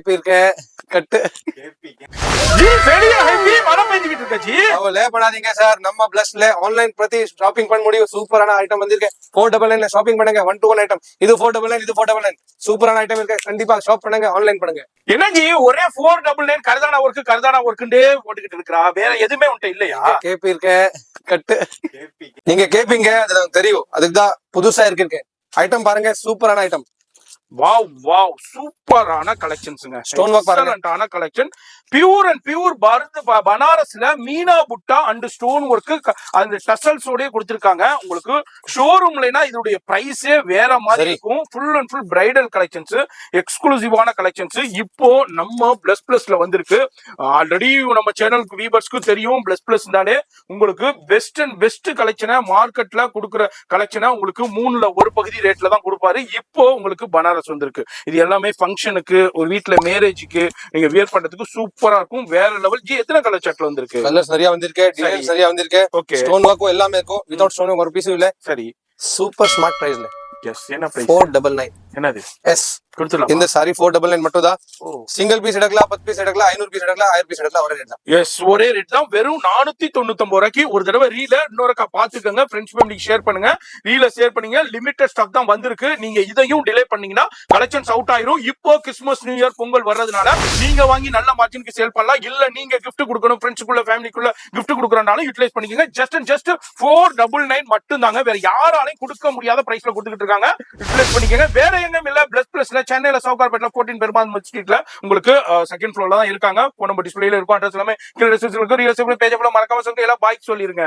KP இருக்க கட்டு G வெளிய heavy மழை பெஞ்சிட்டு இருக்கு ஜி. அவளே பண்ணாதீங்க சார், நம்ம பிளஸ்ல ஆன்லைன் பிரதி ஷாப்பிங் பண்ண முடியும். சூப்பரான ஐட்டம் வந்திருக்கு. 499 ஷாப்பிங் பண்ணுங்க. 121 ஐட்டம். இது 499, இது 499. சூப்பரான ஐட்டம் இருக்கு. கண்டிப்பா ஷாப் பண்ணுங்க, ஆன்லைன் பண்ணுங்க. என்ன ஜி ஒரே 499 கர்தானா ஒர்க்குண்டே போட்டுக்கிட்டு இருக்கா, வேற எதுவுமே உன்ட்ட இல்லையா? கேபி இருக்க கட்டு நீங்க கேப்பீங்க, அது எனக்கு தெரியும். அதுக்கு தான் புதுசா இருக்கு. ஐட்டம் பாருங்க, சூப்பரான ஐட்டம். வாவ் வாவ் சூப்பரான கலெக்ஷன்ஸ்ங்க. ஸ்டோன் ஒர்க் பாருங்க, எக்ஸலன்ட்டான கலெக்ஷன். பியூர் அண்ட் பியூர் பனாரஸ்ல மீனா புட்டா அண்ட் ஸ்டோன் ஒர்க் அந்த டசல்ஸோட கொடுத்திருக்காங்க. உங்களுக்கு ஷோரூம்லனா இதோட பிரைஸே வேற மாதிரி இருக்கும். Full and full bridal collections, எக்ஸ்க்ளூசிவான கலெக்ஷன்ஸ் இப்போ நம்ம பிளஸ் பிளஸ்ல வந்திருக்கு. ஆல்ரெடி நம்ம சேனலுக்கு வியூவர்ஸ்க்கு தெரியும், பிளஸ் பிளஸ்னாலே உங்களுக்கு பெஸ்ட் அண்ட் பெஸ்ட் கலெக்ஷனை மார்க்கெட்ல கொடுக்குற கலெக்ஷனை உங்களுக்கு 3ல ஒரு பகுதி ரேட்ல தான் கொடுப்பாரு. இப்போ உங்களுக்கு பனாரஸ் வந்திருக்கு. இது எல்லாமே ஃபங்க்ஷனுக்கு, ஒரு வீட்ல மேரேஜுக்கு நீங்க வியர் பண்றதுக்கு சூப்பரா இருக்கும். வேற லெவல். ஜி எத்தனை கலர் சார்ட்ல வந்திருக்கு? கலர் சரியா வந்திருக்கு, டிசைன் சரியா வந்திருக்கு. ஓகே, ஸ்டோன் ஒர்க்கும் எல்லாமே இருக்கும். வித்அவுட் ஸ்டோன் ஒர்க் ஒரு பீஸ் இல்ல. சரி, சூப்பர் ஸ்மார்ட் பிரைஸ்ல. எஸ். என்ன பிரைஸ்? 499. என்னது? எஸ் கொடுத்துலாம். இந்த சாரி 499 மட்டும் தான். சிங்கிள் பீஸ் எடுக்கலாம், 10 பீஸ் எடுக்கலாம், 500 பீஸ் எடுக்கலாம், 1000 பீஸ் எடுக்கலாம். ஒரே ரேட் தான். எஸ், ஒரே ரேட் தான். வெறும் 499 ரூபாய்க்கு. ஒரு தடவை ரீல இன்னொருக்கா பாத்துக்கோங்க. ஃப்ரெண்ட்ஸ் ஃபேமிலிக்கு ஷேர் பண்ணுங்க, ரீல ஷேர் பண்ணுங்க. லிமிடெட் ஸ்டாக் தான் வந்திருக்கு. நீங்க இதையும் டிலே பண்ணீங்கன்னா கலெக்ஷன்ஸ் அவுட் ஆயிரும். இப்போ கிறிஸ்மஸ் நியூ இயர் பொங்கல் வர்றதுனால நீங்க வாங்கி நல்ல மார்ஜினுக்கு சேல் பண்ணலாம். இல்ல நீங்க கிஃப்ட் கொடுக்கணும், ஃப்ரெண்ட்ஸ்க்குள்ள ஃபேமிலிக்குள்ள கிஃப்ட் கொடுக்கறனாலும் யூட்டிலைஸ் பண்ணிக்கோங்க. ஜஸ்ட் 499 மட்டும் தாங்க. வேற யாராலையும் கொடுக்க முடியாத பிரைஸ்ல கொடுத்துட்டு இருக்காங்க. யூட்டிலைஸ் பண்ணிக்கோங்க. வேற எங்கேயும் இல்ல, பிளஸ் பிளஸ்ல சென்னையில சவுகார்பேட்ல 14 பெருமாள் ஸ்ட்ரீட்ல உங்களுக்கு செகண்ட் ஃப்ளோர்ல தான் இருக்காங்க. போன் நம்பர் டிஸ்பிளேல இருக்கும். அட்ரஸ் எல்லாமே கீழ டிஸ்கிரிப்ஷன்ல இருக்கு. ரியல் பேஜ் மறக்காம சொல்லுங்க. எல்லாம் பாய் சொல்லிருங்க.